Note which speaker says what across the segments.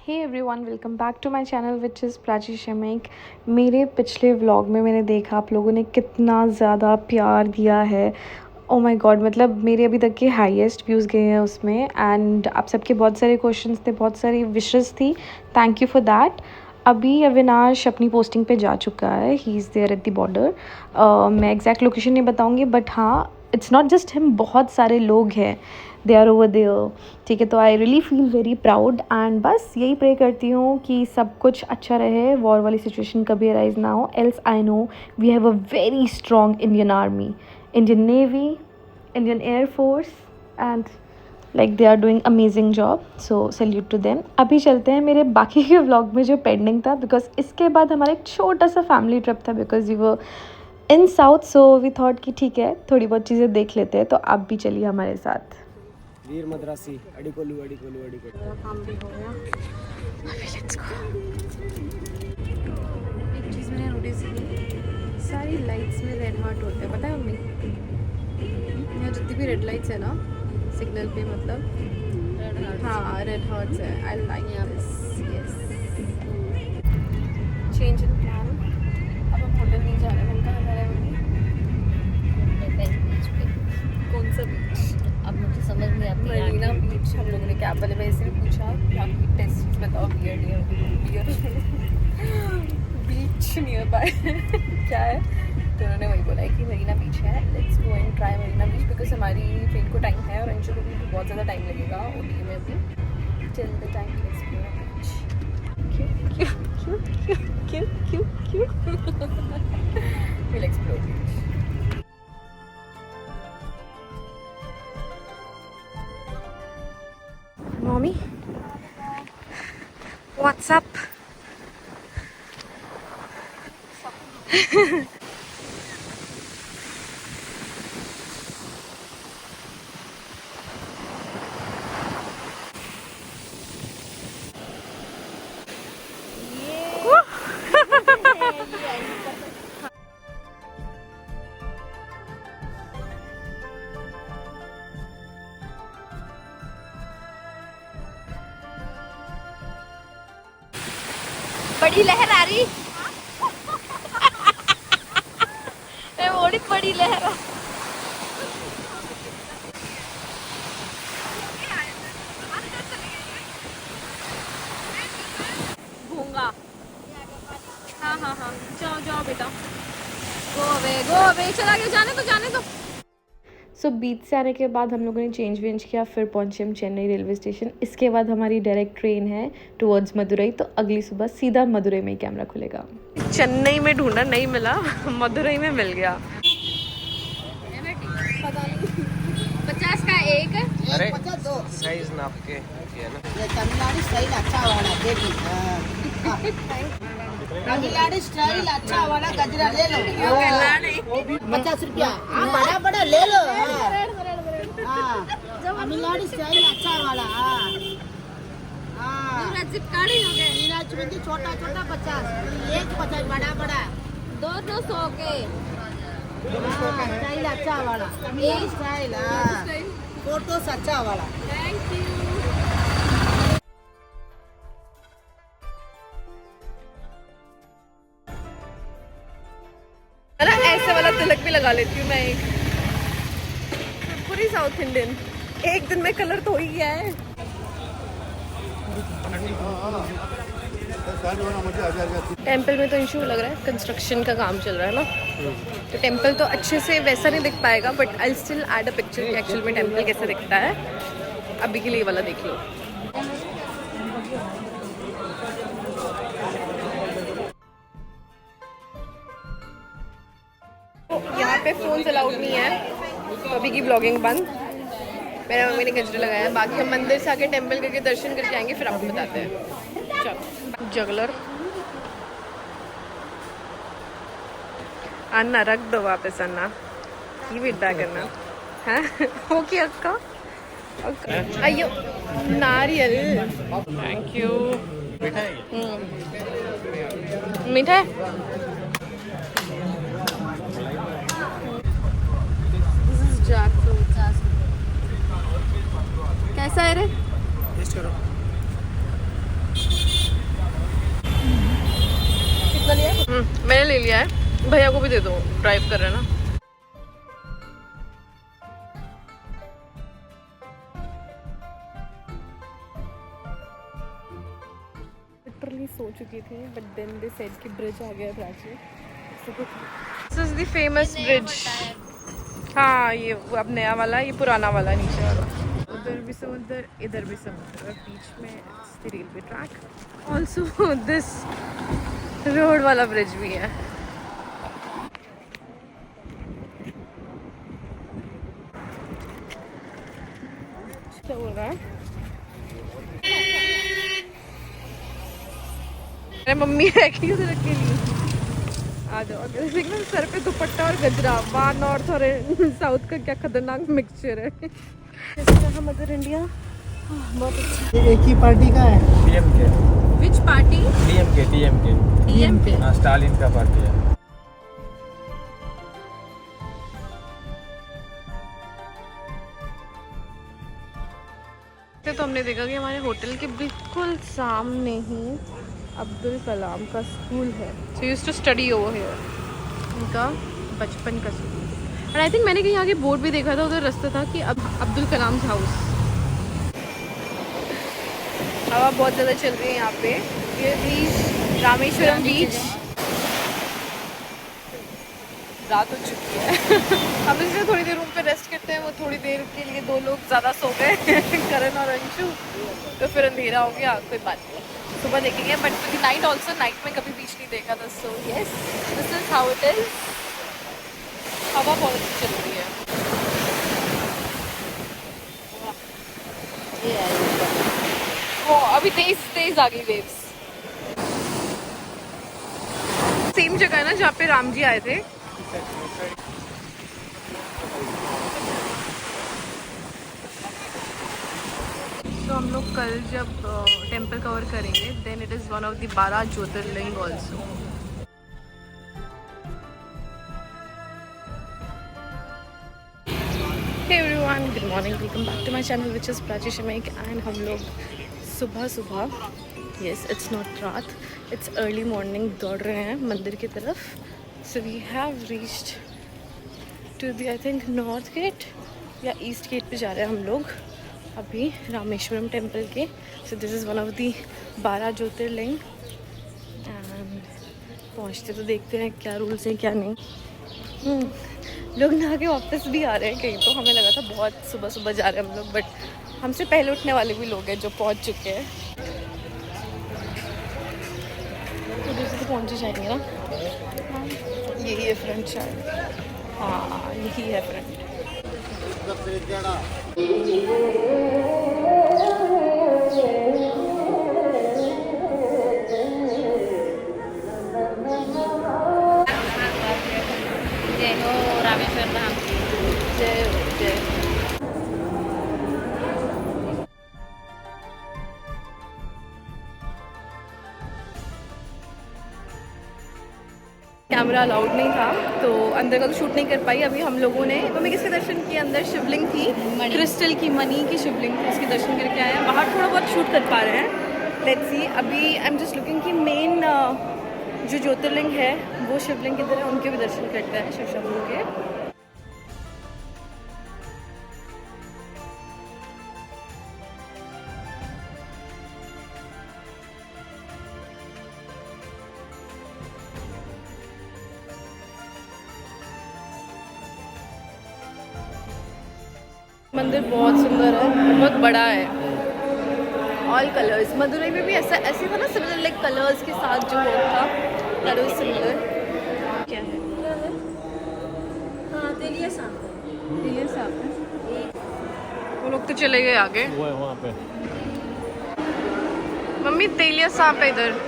Speaker 1: Hey everyone, welcome back to my channel which is Prachi शमेक। मेरे पिछले व्लॉग में मैंने देखा आप लोगों ने कितना ज़्यादा प्यार दिया है। ओ माय गॉड, मतलब मेरे अभी तक के हाईएस्ट व्यूज़ गए हैं उसमें। एंड आप सबके बहुत सारे क्वेश्चंस थे, बहुत सारी विशेस थी। Thank you for that. अभी अविनाश अपनी पोस्टिंग पे जा चुका है, he is there at the border. मैं एग्जैक्ट लोकेशन नहीं बताऊँगी, बट हाँ, इट्स नॉट जस्ट हिम, बहुत सारे लोग हैं, दे आर ओवर देयर। ठीक है, तो I really feel very proud and बस यही प्रे करती हूँ कि सब कुछ अच्छा रहे, वॉर वाली सिचुएशन कभी अराइज ना हो। Else I know we have a very strong Indian army, Indian navy, Indian air force and like they are doing amazing job, so salute to them. अभी चलते हैं मेरे बाकी के व्लॉग में जो पेंडिंग था, बिकॉज इसके बाद हमारा एक छोटा सा फैमिली ट्रिप था, because we were in south, so we thought कि ठीक है थोड़ी बहुत चीज़ें देख लेते हैं। तो आप भी चलिए हमारे साथ।
Speaker 2: वीर मद्रासी अडिकोलू अडिकोलू अडिकोलू
Speaker 1: काम भी हो गया, अभी लेट्स गो। एक चीज़ मैंने नोटिस की, सारी लाइट्स में रेड हार्ट होते हैं, पता है मम्मी? यहाँ जितनी भी रेड लाइट्स है ना सिग्नल पे, मतलब रेड हार्ट, हाँ रेड हार्ट्स है। I like this, yes. Change in plan, अब हम होटल नहीं जा रहे हैं। हम कहाँ जा रहे हैं मम्मी? कौन सा बीच?
Speaker 3: अब मुझे समझ नहीं आती
Speaker 1: मरीना बीच। हम लोगों ने कैब वाले भाई से भी पूछा यहाँ की टेस्ट बताओ, बियर बीच नियर बाय क्या है, तो उन्होंने वही बोला है कि मरीना बीच है। Let's go and try Marina beach, because हमारी ट्रेन को टाइम है और अंशु को भी बहुत ज़्यादा टाइम लगेगा ओटी में अभी। Till the time to explore beach. क्यों क्यों क्यों क्यों क्यों क्यों will explore beach. Mommy, what's up? बड़ी लहर आ रही है, बड़ी बड़ी लहर आ। भूंगा, हाँ हाँ हाँ, जाओ जाओ बेटा, गो अवे, चला गया, जाने दो जाने दो। सो बीच से आने के बाद हम लोगों ने चेंज वेंज किया, फिर पहुंचे हम चेन्नई रेलवे स्टेशन। इसके बाद हमारी डायरेक्ट ट्रेन है टुवर्ड्स मदुरई, तो अगली सुबह सीधा मदुरई में ही कैमरा खुलेगा। चेन्नई में ढूंढा, नहीं मिला, मदुरई में मिल गया। पता नहीं 50 का एक,
Speaker 2: अरे 52 साइज नाप के है ना।
Speaker 3: ये तमिलनाडु स्टाइल अच्छा वाला देखी, तमिलनाडु स्टाइल अच्छा वाला गजरा ले लो, 50 रुपया। हाँ बड़ा बड़ा ले लो, हाँ तमिलनाडु स्टाइल अच्छा वाला। हाँ चिपकाड़ी हो गए, छोटा छोटा 50, एक 50 बड़ा बड़ा 200 के। स्टाइल अच्छा वाला, तमिलनाडु स्टाइल, फोटोस अच्छा वाला।
Speaker 1: Thank you. ना ऐसे वाला तिलक भी लगा लेती हूँ मैं, एक पूरी साउथ इंडियन। एक दिन में कलर तो हो ही गया है। टेंपल में तो इशू लग रहा है, कंस्ट्रक्शन का काम चल रहा है ना, तो टेंपल तो अच्छे से वैसा नहीं दिख पाएगा, but I still add a picture कि एक्चुअल में टेंपल कैसा दिखता है। अभी के लिए वाला देख लो। यहाँ पे फोन अलाउड नहीं है, तो अभी की ब्लॉगिंग बंद। मेरे मम्मी ने गजरे लगाया है, बाकी हम मंदिर से आके टेंपल करके दर्शन करके आएंगे, फिर आपको बताते हैं। चलो जगलर अन्ना रख दो वापस, अन्ना ये विड्डा करना है ओके अक्का, अयो नारियल, थैंक यू। मीठा है। कैसा है रे?
Speaker 2: टेस्ट करो।
Speaker 1: मैंने ले लिया है, भैया को भी दे दो, ड्राइव कर रहे हैं ना। लिटरली सो चुकी थी, बट देन दे सेड कि ब्रिज आ गया Prachi. This is the famous bridge. हाँ, ये अब नया वाला, ये पुराना वाला नीचे वाला। उधर भी समुद्र, इधर भी समुद्र, और बीच में railway track. Also this road वाला ब्रिज भी है। क्या बोल रहा है? अरे मम्मी है कि उधर अकेली? आ जाओ। अगर देखना सर पे दुपट्टा और गजरा, वहाँ नॉर्थ और साउथ का क्या खतरनाक मिक्सचर है। इस तरह मदर इंडिया बहुत अच्छा।
Speaker 2: ये एक ही पार्टी का है, डीएमके।
Speaker 1: विच पार्टी?
Speaker 2: डीएमके। हाँ, स्टालिन का पार्टी है।
Speaker 1: तो हमने देखा कि हमारे होटल के बिल्कुल सामने ही अब्दुल कलाम का स्कूल है। So used to study over here. उनका बचपन का स्कूल। और आई थिंक मैंने कहीं आगे बोर्ड भी देखा था, उधर रास्ता था कि अब अब्दुल कलाम हाउस। हवा बहुत ज़्यादा चल रही है यहाँ पे। ये बीच रामेश्वरम बीच। रात हो चुकी है। हम इसलिए थोड़ी देर रूम पे रेस्ट करते हैं। वो थोड़ी देर के लिए दो लोग ज़्यादा सो गए करण और अंशु, तो फिर अंधेरा हो गया। कोई बात नहीं, सुबह देखेंगे। But the night also, night में कभी बीच नहीं देखा था। So yes, this is how it is. हवा बहुत अच्छी चल रही है। वो अभी तेज तेज आ गई वेव्स। सेम जगह है ना जहाँ पे राम जी आए थे। तो हम लोग कल जब टेम्पल कवर करेंगे, then it is one of the 12 jyotirlinga also. Hey everyone, good morning, welcome back to my channel which is Prachi शमेक। एंड हम लोग सुबह सुबह, यस इट्स नॉट रात, इट्स अर्ली मॉर्निंग, दौड़ रहे हैं मंदिर की तरफ। So we have reached to the I think north gate या ईस्ट गेट पे जा रहे हैं हम लोग अभी, रामेश्वरम टेम्पल के। So this is one of the 12 Jyotirlinga. And पहुँचते तो देखते हैं क्या रूल्स हैं क्या नहीं। लोग नहा के वापस भी आ रहे हैं कहीं, तो हमें लगा था बहुत सुबह सुबह जा रहे हैं हम लोग, बट हमसे पहले उठने वाले भी लोग हैं जो पहुँच चुके हैं। उधर से तो पहुँच ही जाएंगे ना। यही है फ्रंट शायद। हाँ, यही है फ्रंट।
Speaker 3: जय हो रामेश्वर धाम की।
Speaker 1: जय हो, जय हो। कैमरा अलाउड नहीं था, तो अंदर का तो शूट नहीं कर पाई। अभी हम लोगों ने, मम्मी किसके दर्शन किए? अंदर शिवलिंग थी, क्रिस्टल की, मनी की शिवलिंग थी, उसके दर्शन करके आए हैं। बाहर थोड़ा बहुत शूट कर पा रहे हैं, लेट्स सी। अभी आई एम जस्ट लुकिंग कि मेन जो ज्योतिर्लिंग है वो शिवलिंग किधर है, उनके भी दर्शन करते हैं, शिव शंभू के। मंदिर बहुत सुंदर है, बहुत बड़ा है। ऑल कलर्स, मदुरई में भी ऐसे था ना, सिमिलर लाइक कलर्स के साथ जो वर्क था, दैट वाज सिमिलर। क्या है?
Speaker 3: हाँ, तेलिया सांप।
Speaker 1: तेलिया सांप है। वो लोग तो चले गए आगे।
Speaker 2: वो है वहाँ पे।
Speaker 1: मम्मी तेलिया सांप है इधर।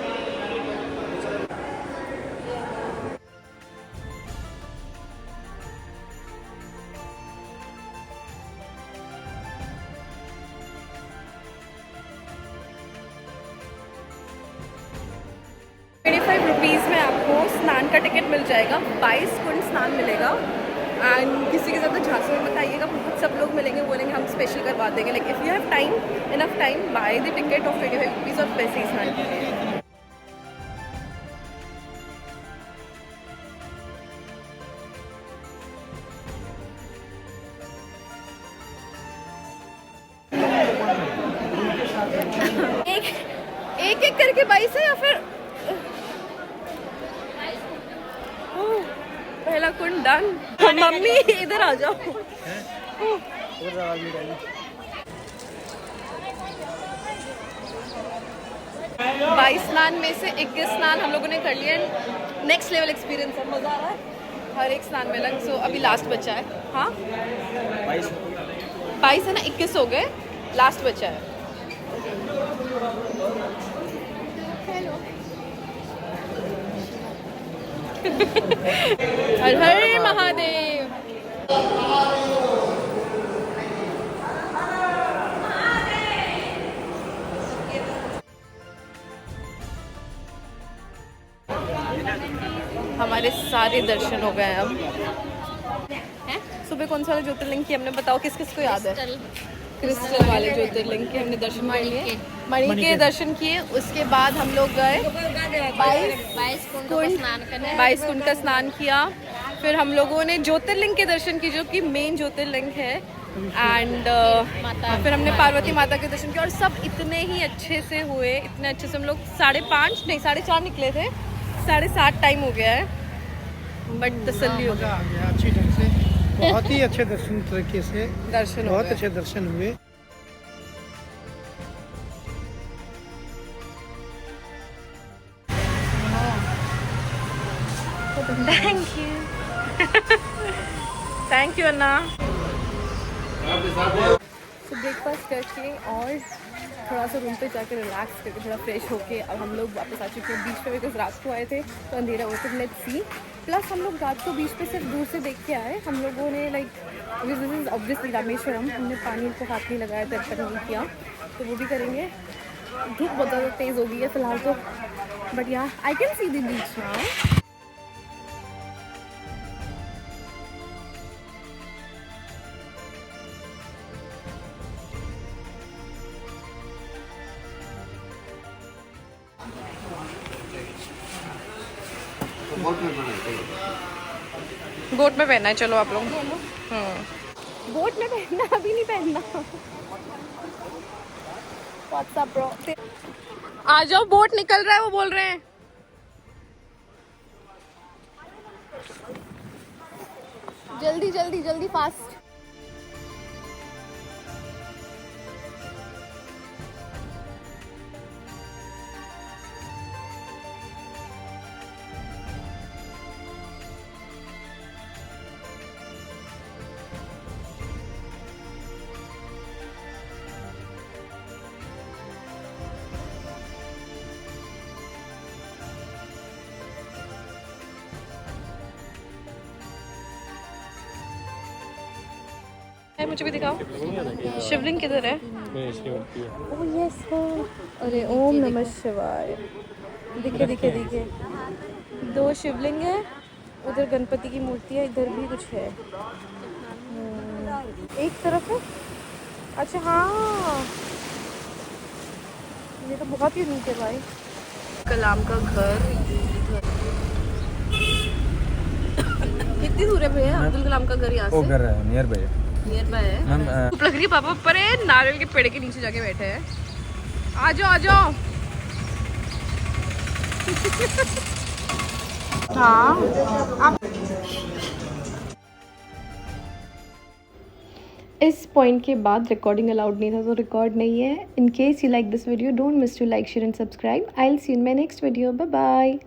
Speaker 1: ₹25 में आपको स्नान का टिकट मिल जाएगा। 22 कुंड स्नान मिलेगा। एंड किसी के साथ तो झांसे में बताइएगा, बहुत सब लोग मिलेंगे, बोलेंगे हम स्पेशल करवा देंगे। Like if you have time, enough time, by the ticket of ₹25 और पैसे ही स्नान कीजिए। एक एक करके 22 है या फिर पहला कुंड डन। मम्मी इधर आ जाओ। 22 स्नान में से 21 स्नान हम लोगों ने कर लिए। नेक्स्ट लेवल एक्सपीरियंस है, मज़ा आ रहा है हर एक स्नान में अलग। सो अभी लास्ट बचा है। हाँ 22 है ना, 21 हो गए, लास्ट बचा है। हर हर महादेव। हमारे सारे दर्शन हो गए हैं अब। सुबह कौन सा वाला ज्योतिर्लिंग की हमने, बताओ किस किस को याद है? क्रिस्टल वाले ज्योतिर्लिंग के हमने दर्शन कर लिए, मणि के दर्शन किए। उसके बाद हम लोग गए 22 कुंड का स्नान किया। फिर हम लोगों ने ज्योतिर्लिंग के दर्शन किए जो कि मेन ज्योतिर्लिंग है। एंड फिर हमने पार्वती माता के दर्शन किए और सब इतने ही अच्छे से हुए, इतने अच्छे से। हम लोग 5:30 नहीं 4:30 निकले थे, 7:30 टाइम हो गया है, बट तसल्ली हो गया
Speaker 4: अच्छी ढंग से। बहुत ही अच्छे दर्शन तरीके से
Speaker 1: दर्शन हो
Speaker 4: बहुत
Speaker 1: गए।
Speaker 4: अच्छे दर्शन हुए।
Speaker 1: थैंक यू अन्ना। तो ब्रेकफास्ट करके और थोड़ा सा रूम पे जाके रिलैक्स करके थोड़ा फ्रेश होके अब हम लोग वापस आ चुके हैं बीच पे, बिकॉज रात को आए थे तो अंधेरा हो तो लेट्स सी। प्लस हम लोग रात को बीच पे सिर्फ दूर से देख के आए। हम लोगों ने like this is obviously Rameswaram, हमने पानी को हाथ नहीं लगाया, दर्शन नहीं किया, तो वो भी करेंगे। धूप बहुत ज़्यादा तेज़ हो गई है फिलहाल तो, बट या I can see the beach now. Boat में पहनना है, चलो आप लोग। बोट में पहनना, अभी नहीं पहनना। व्हाट्सअप ब्रो, आ जाओ, बोट निकल रहा है, वो बोल रहे हैं। जल्दी जल्दी जल्दी, फास्ट। मुझे भी दिखाओ, शिवलिंग किधर है? ओह यस, अरे ओम नमः शिवाय। दिखे दिखे दिखे, 2 शिवलिंग है, उधर गणपति की मूर्ति है, इधर भी कुछ है। एक तरफ है, अच्छा हाँ, ये तो बहुत ही नीचे भाई। कलाम का घर कितनी दूर है भैया अब्दुल कलाम का घर यहाँ से?
Speaker 2: घर है नियर बाय है।
Speaker 1: धूप लग रही है, पापा ऊपर है, नारियल के पेड़ के नीचे जाके बैठे हैं। आ जाओ आ जाओ। हाँ इस पॉइंट के बाद रिकॉर्डिंग अलाउड नहीं था, तो रिकॉर्ड नहीं है। In case you like this video, don't miss to like, share and subscribe. I will see you in my next video. Bye bye.